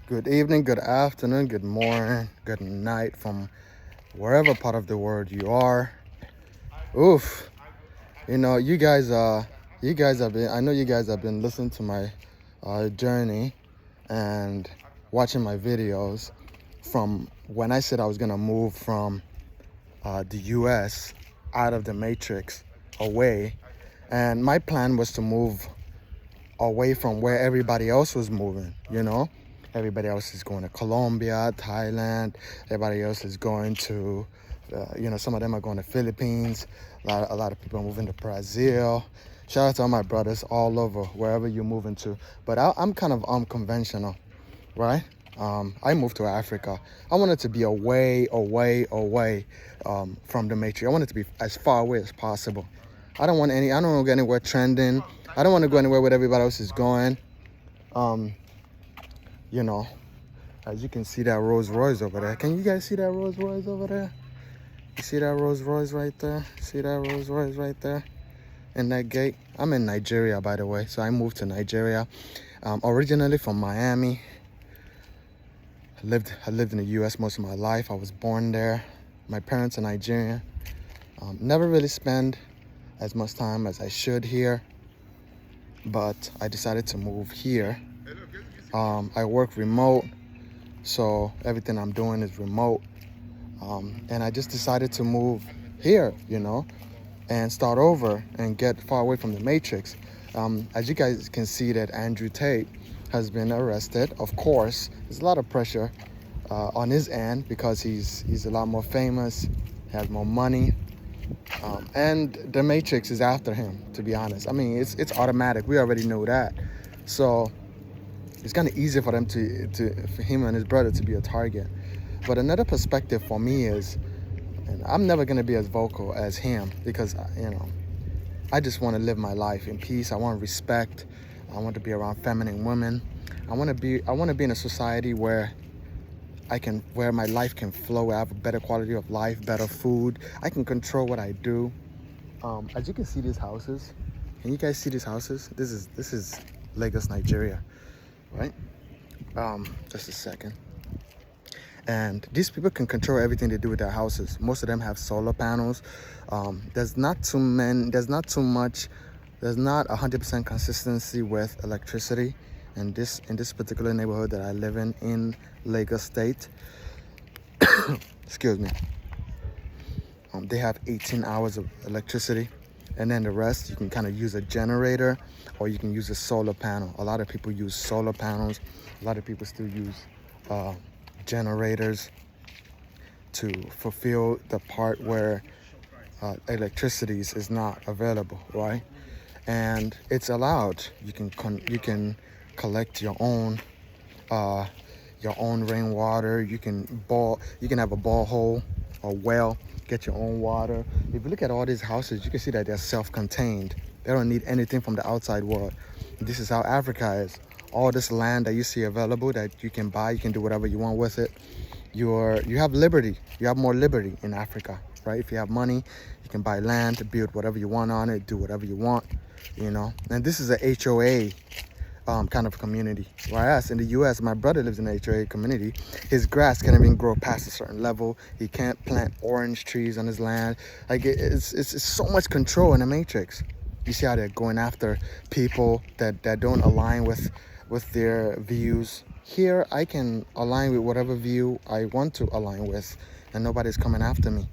Good evening, good afternoon, good morning, good night from wherever part of the world you are. Oof, you guys have been. I know you guys have been listening to my journey and watching my videos from when I said I was gonna move from the U.S. out of the matrix away, and my plan was to move away from where everybody else was moving, Everybody else is going to Colombia, Thailand. Everybody else is going to, some of them are going to Philippines. A lot of people are moving to Brazil. Shout out to all my brothers all over, wherever you're moving to. But I'm kind of unconventional, right? I moved to Africa. I wanted to be away from the matrix. I wanted to be as far away as possible. I don't want to go anywhere trending. I don't want to go anywhere where everybody else is going. Um, you know, as you can see that Rolls Royce over there. Can you guys see that Rolls Royce over there? You see that Rolls Royce right there? See that Rolls Royce right there? In that gate? I'm in Nigeria, by the way. So I moved to Nigeria. Originally from Miami. I lived in the U.S. most of my life. I was born there. My parents are Nigerian. Never really spent as much time as I should here. But I decided to move here. I work remote, so everything I'm doing is remote. And I just decided to move here, and start over and get far away from the matrix. As you guys can see that Andrew Tate has been arrested. Of course, there's a lot of pressure on his end because he's a lot more famous, has more money. And the matrix is after him, to be honest. I mean, it's automatic. We already know that. So it's kind of easy for them for him and his brother to be a target. But another perspective for me is, and I'm never going to be as vocal as him because, I just want to live my life in peace. I want respect. I want to be around feminine women. I want to be in a society where where my life can flow. I have a better quality of life, better food. I can control what I do. As you can see these houses, can you guys see these houses? This is Lagos, Nigeria, right? Just a second. And these people can control everything they do with their houses. Most of them have solar panels. There's not 100% consistency with electricity in this particular neighborhood that I live in Lagos State. Excuse me. They have 18 hours of electricity, and then the rest you can kind of use a generator or you can use a solar panel. A lot of people use solar panels. A lot of people still use generators to fulfill the part where electricity is not available, right? And it's allowed. You can collect your own rainwater. You can have a borehole or well, get your own water. If you look at all these houses, you can see that they're self-contained. They don't need anything from the outside world. This is how Africa is. All this land that you see available that you can buy, you can do whatever you want with it. You have liberty. You have more liberty in Africa, right? If you have money, you can buy land, build whatever you want on it, do whatever you want, And this is a HOA kind of community. Whereas in the U.S., my brother lives in a HOA community. His grass can't even grow past a certain level. He can't plant orange trees on his land. Like it's so much control in the matrix. You see how they're going after people that don't align with their views. Here, I can align with whatever view I want to align with, and nobody's coming after me.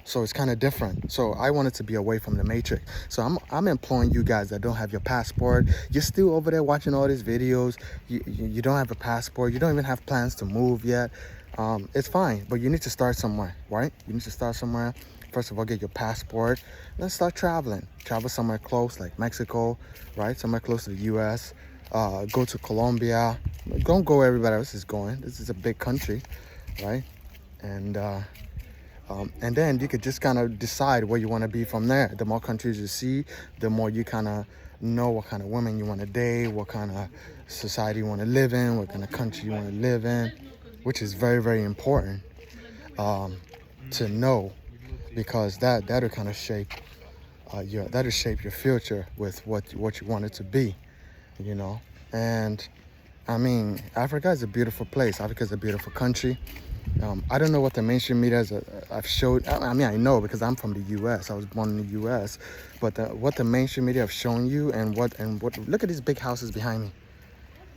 So it's kind of different. So I wanted to be away from the matrix. So I'm imploring you guys that don't have your passport. You're still over there watching all these videos. You don't have a passport. You don't even have plans to move yet. It's fine, but you need to start somewhere, right? You need to start somewhere. First of all, get your passport. Then start traveling. Travel somewhere close, like Mexico, right? Somewhere close to the U.S. Go to Colombia. Don't go where everybody else is going. This is a big country, right? And then you could just kind of decide where you want to be from there. The more countries you see, the more you kind of know what kind of women you want to date, what kind of society you want to live in, what kind of country you want to live in, which is very, very important to know, because that'll kind of shape your future with what you want it to be, And I mean, Africa is a beautiful place. Africa is a beautiful country. I don't know what the mainstream media I've showed. I mean, I know because I'm from the U.S. I was born in the U.S. But what the mainstream media have shown you and what look at these big houses behind me.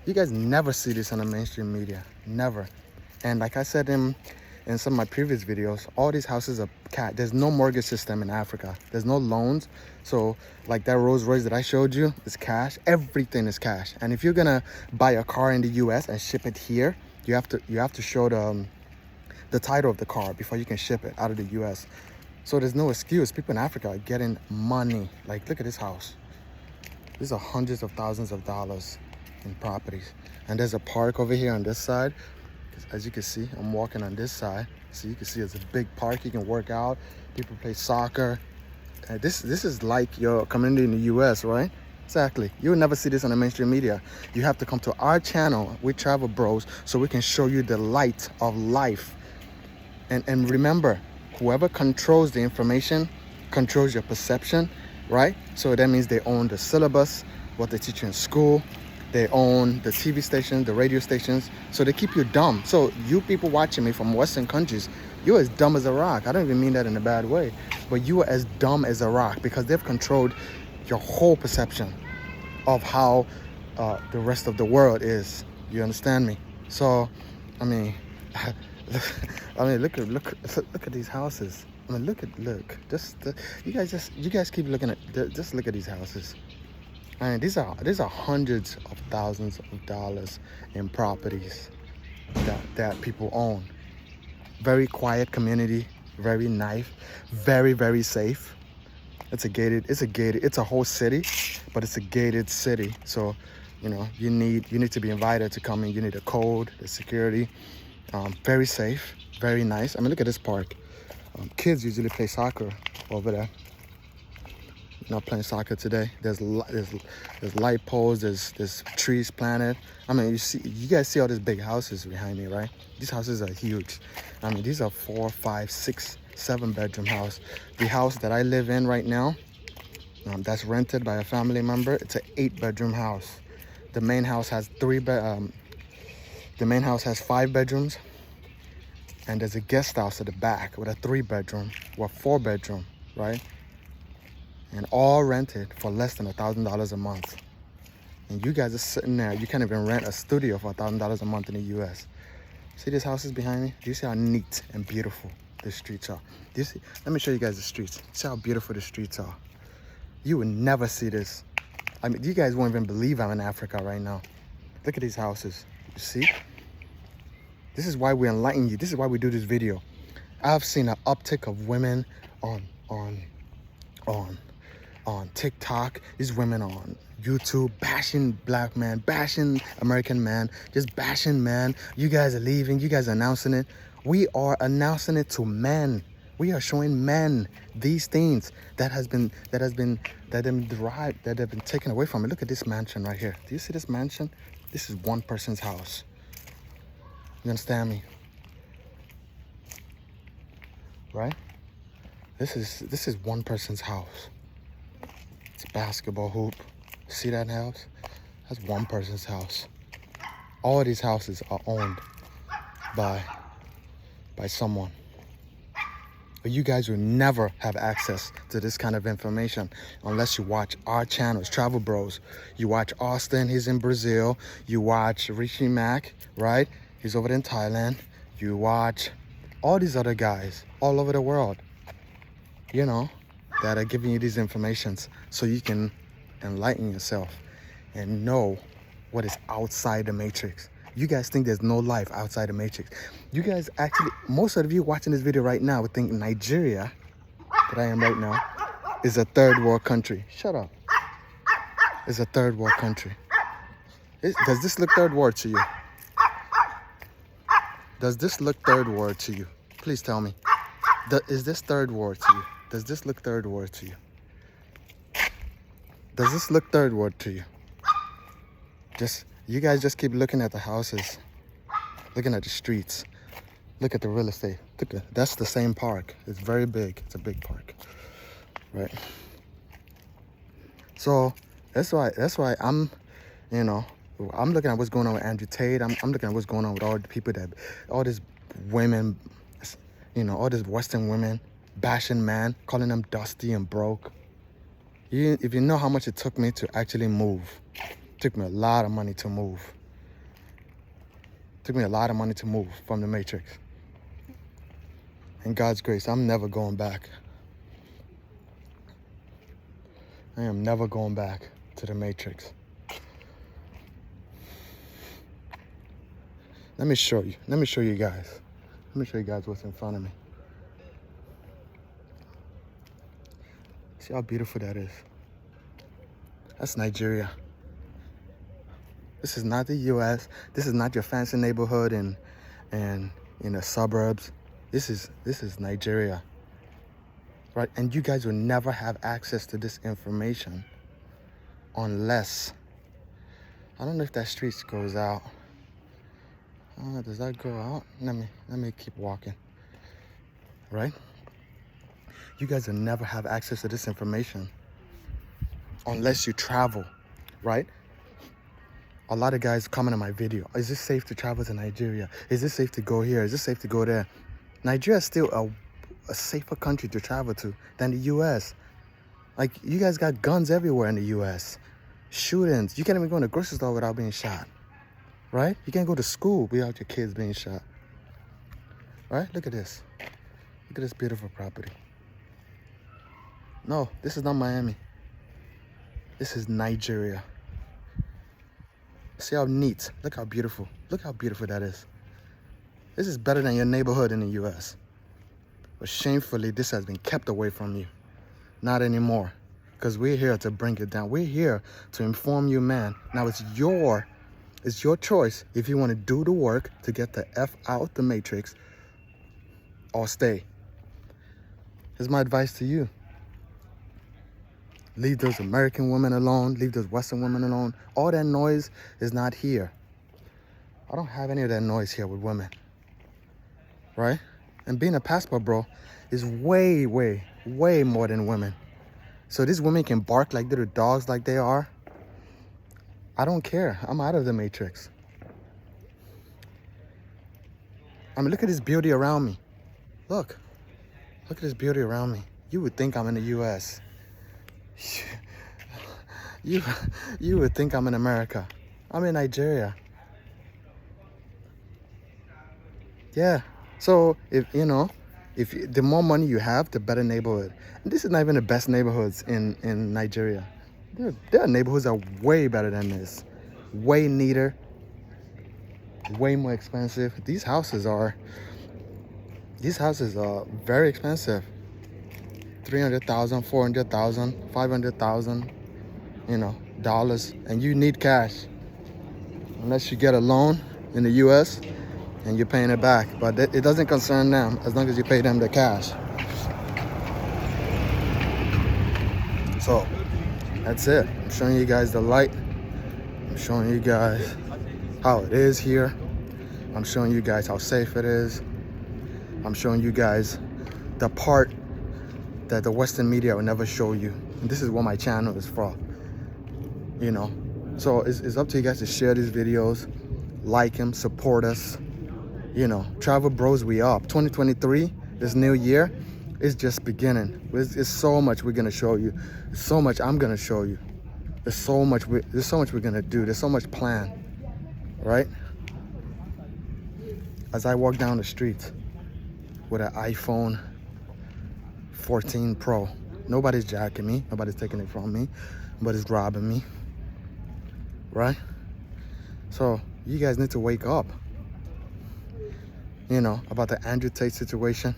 You guys never see this on the mainstream media, never. And like I said in some of my previous videos, all these houses are cash. There's no mortgage system in Africa. There's no loans. So like that Rolls Royce that I showed you is cash. Everything is cash. And if you're gonna buy a car in the U.S. and ship it here, you have to show the title of the car before you can ship it out of the U.S. So there's no excuse. People in Africa are getting money. Like, look at this house. These are hundreds of thousands of dollars in properties. And there's a park over here on this side. As you can see, I'm walking on this side. So you can see it's a big park. You can work out. People play soccer. This is like your community in the U.S., right? Exactly. You will never see this on the mainstream media. You have to come to our channel, We Travel Bros, so we can show you the light of life. And remember, whoever controls the information controls your perception, right? So that means they own the syllabus, what they teach you in school. They own the TV stations, the radio stations. So they keep you dumb. So you people watching me from Western countries, you're as dumb as a rock. I don't even mean that in a bad way. But you are as dumb as a rock because they've controlled your whole perception of how the rest of the world is. You understand me? So, I mean... look at these houses. I mean, look. You guys keep looking at. Just look at these houses. I mean, these are hundreds of thousands of dollars in properties that people own. Very quiet community, very nice, very, very safe. It's a whole city, but it's a gated city. So, you know, you need to be invited to come in. You need a code, the security. Very safe, very nice. I mean, look at this park. Kids usually play soccer over there. Not playing soccer today. There's light poles. There's trees planted. I mean, you guys see all these big houses behind me, right? These houses are huge. I mean, these are 4, 5, 6, 7 bedroom house. The house that I live in right now, that's rented by a family member. It's an 8 bedroom house. The main house has 5 bedrooms, and there's a guest house at the back with a 3 bedroom or 4 bedroom, right? And all rented for less than $1,000 a month. And you guys are sitting there. You can't even rent a studio for $1,000 a month in the U.S. See these houses behind me? Do you see how neat and beautiful the streets are? Do you see? Let me show you guys the streets. See how beautiful the streets are. You would never see this. I mean, you guys won't even believe I'm in Africa right now. Look at these houses. You see? This is why we enlighten you. This is why we do this video. I've seen an uptick of women on TikTok. These women on YouTube bashing black man, bashing American man, just bashing man. You guys are leaving. You guys are announcing it. We are announcing it to men. We are showing men these things that have been derived, that have been taken away from it. Look at this mansion right here. Do you see this mansion? This is one person's house. You understand me? Right? This is one person's house. It's a basketball hoop. See that house? That's one person's house. All these houses are owned by someone. But you guys will never have access to this kind of information unless you watch our channels, Travel Bros. You watch Austin, he's in Brazil. You watch Rishi Mack, right? He's over in Thailand. You watch all these other guys all over the world, you know, that are giving you these informations so you can enlighten yourself and know what is outside the matrix. You guys think there's no life outside the matrix. You guys actually, most of you watching this video right now would think Nigeria, that I am right now, is a third world country. Shut up. It's a third world country. Does this look third world to you? Does this look third world to you? Please tell me. Is this third world to you? Does this look third world to you? Does this look third world to you? You guys just keep looking at the houses, looking at the streets. Look at the real estate. That's the same park. It's very big. It's a big park, right? So that's why I'm, you know, I'm looking at what's going on with Andrew Tate. I'm looking at what's going on with all the people all these women, all these Western women bashing man, calling them dusty and broke. If you know how much it took me to actually move, it took me a lot of money to move. It took me a lot of money to move from the Matrix. In God's grace, I'm never going back. I am never going back to the Matrix. Let me show you. Let me show you guys. Let me show you guys what's in front of me. See how beautiful that is? That's Nigeria. This is not the US. This is not your fancy neighborhood and in the suburbs. This is Nigeria. Right? And you guys will never have access to this information unless, I don't know if that street goes out. Does that go out? Let me keep walking. Right? You guys will never have access to this information unless you travel, right? A lot of guys comment on my video. Is it safe to travel to Nigeria? Is it safe to go here? Is it safe to go there? Nigeria is still a safer country to travel to than the US. Like, you guys got guns everywhere in the US. Shootings. You can't even go in the grocery store without being shot. Right? You can't go to school without your kids being shot. Right? Look at this. Look at this beautiful property. No, this is not Miami. This is Nigeria. See how neat. Look how beautiful. Look how beautiful that is. This is better than your neighborhood in the US. But shamefully, this has been kept away from you. Not anymore. Because we're here to bring it down. We're here to inform you, man. Now it's your choice if you want to do the work to get the F out the Matrix or stay. Here's my advice to you. Leave those American women alone. Leave those Western women alone. All that noise is not here. I don't have any of that noise here with women. Right? And being a passport bro is way, way, way more than women. So these women can bark like little dogs like they are. I don't care. I'm out of the Matrix. I mean, look at this beauty around me. Look. Look at this beauty around me. You would think I'm in the US. You would think I'm in America. I'm in Nigeria. Yeah. So if the more money you have, the better neighborhood. And this is not even the best neighborhoods in Nigeria. There are neighborhoods that are way better than this. Way neater. Way more expensive. These houses are very expensive. 300,000, 400,000, 500,000, dollars, and you need cash. Unless you get a loan in the US and you're paying it back, but it doesn't concern them as long as you pay them the cash. So that's it. I'm showing you guys the light. I'm showing you guys how it is here. I'm showing you guys how safe it is. I'm showing you guys the part that the Western media will never show you. And this is what my channel is for. So it's up to you guys to share these videos, like them, support us. Travel bros, we up. 2023, this new year, is just beginning. It's so much we're gonna show you. There's so much I'm gonna show you. There's so much we're gonna do. There's so much planned, right? As I walk down the street with an iPhone 14 Pro, nobody's jacking me. Nobody's taking it from me. Nobody's robbing me, right? So you guys need to wake up. About the Andrew Tate situation.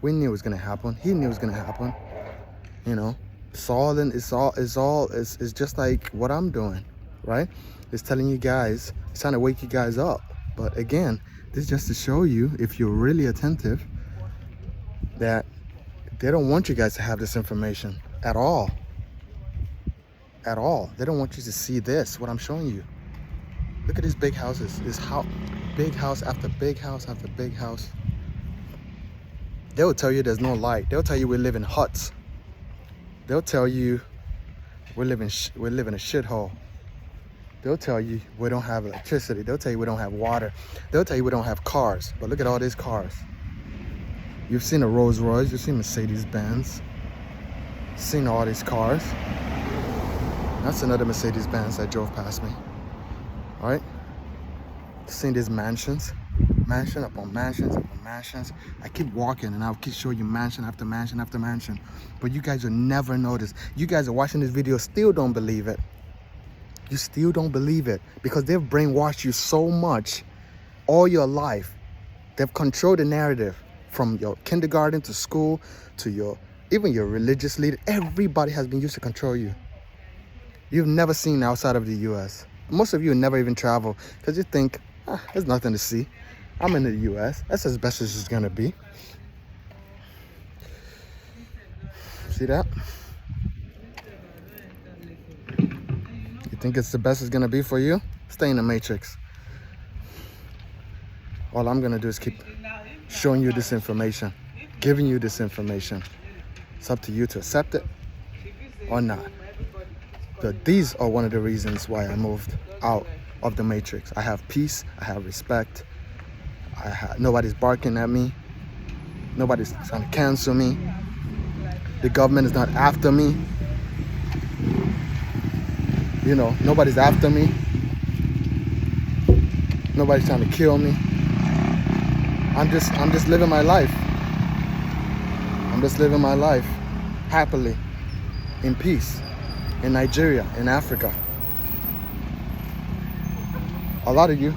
We knew it was gonna happen. He knew it was gonna happen. It's just like what I'm doing, right? It's telling you guys, it's trying to wake you guys up. But again, this is just to show you, if you're really attentive, that they don't want you guys to have this information at all. At all. They don't want you to see this, what I'm showing you. Look at these big houses. Big house after big house after big house. They'll tell you there's no light. They'll tell you we live in huts. They'll tell you we live in a shithole. They'll tell you we don't have electricity. They'll tell you we don't have water. They'll tell you we don't have cars. But look at all these cars. You've seen a Rolls Royce. You've seen Mercedes-Benz. Seen all these cars. That's another Mercedes-Benz that drove past me. All right. Seen these mansions. Mansion upon mansions upon mansions. I keep walking and I'll keep showing you mansion after mansion after mansion. But you guys will never notice. You guys are watching this video, still don't believe it. You still don't believe it because they've brainwashed you so much all your life. They've controlled the narrative from your kindergarten to school to even your religious leader. Everybody has been used to control you. You've never seen outside of the US. Most of you never even travel because you think, there's nothing to see. I'm in the US. That's as best as it's gonna be. See that? Think it's the best it's gonna be for you? Stay in the matrix. All I'm gonna do is keep showing you this information, giving you this information. It's up to you to accept it or not. But these are one of the reasons why I moved out of the matrix. I have peace, I have respect. Nobody's barking at me. Nobody's trying to cancel me. The government is not after me. You know, nobody's after me. Nobody's trying to kill me. I'm just living my life. I'm just living my life happily, in peace, in Nigeria, in Africa. A lot of you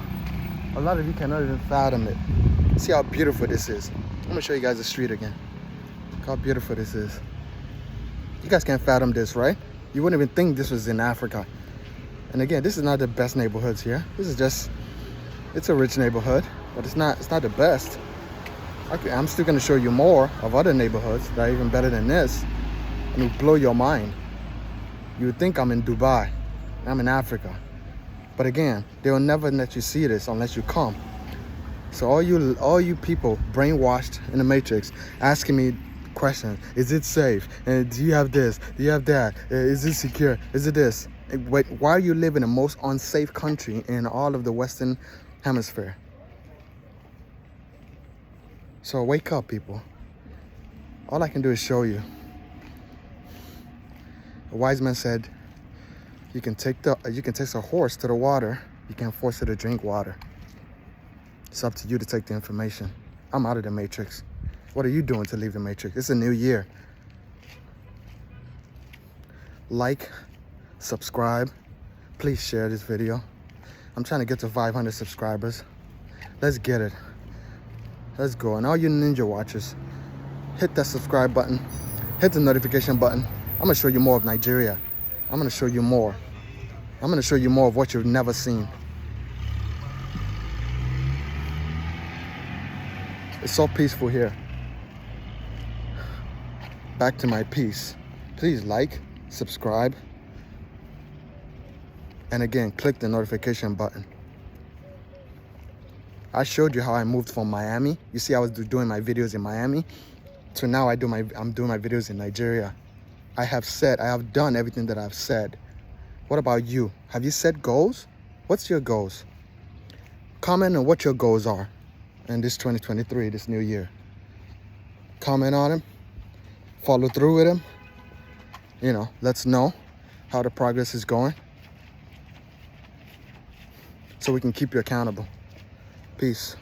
cannot even fathom it. See how beautiful this is. I'm gonna show you guys the street again. Look how beautiful this is. You guys can't fathom this, right? You wouldn't even think this was in Africa. And again, this is not the best neighborhoods here. This is just, it's a rich neighborhood, but it's not the best. Okay, I'm still gonna show you more of other neighborhoods that are even better than this. And it'll blow your mind. You would think I'm in Dubai. I'm in Africa. But again, they will never let you see this unless you come. So all you people brainwashed in the matrix, asking me questions. Is it safe? Do you have this? Do you have that? Is it secure? Is it this? Wait, why you live in the most unsafe country in all of the Western Hemisphere? So wake up, people. All I can do is show you. A wise man said, you can take a horse to the water. You can't force it to drink water. It's up to you to take the information. I'm out of the matrix. What are you doing to leave the matrix? It's a new year. Like, subscribe. Please share this video. I'm trying to get to 500 subscribers. Let's get it. Let's go. And all you ninja watchers, hit that subscribe button. Hit the notification button. I'm going to show you more of Nigeria. I'm going to show you more. I'm going to show you more of what you've never seen. It's so peaceful here. Back to my peace. Please like, subscribe, and again, click the notification button. I showed you how I moved from Miami. You see, I was doing my videos in Miami. So now I'm doing my videos in Nigeria. I have done everything that I've said. What about you? Have you set goals? What's your goals? Comment on what your goals are in this 2023, this new year. Comment on them. Follow through with them. You know, let's know how the progress is going so we can keep you accountable. Peace.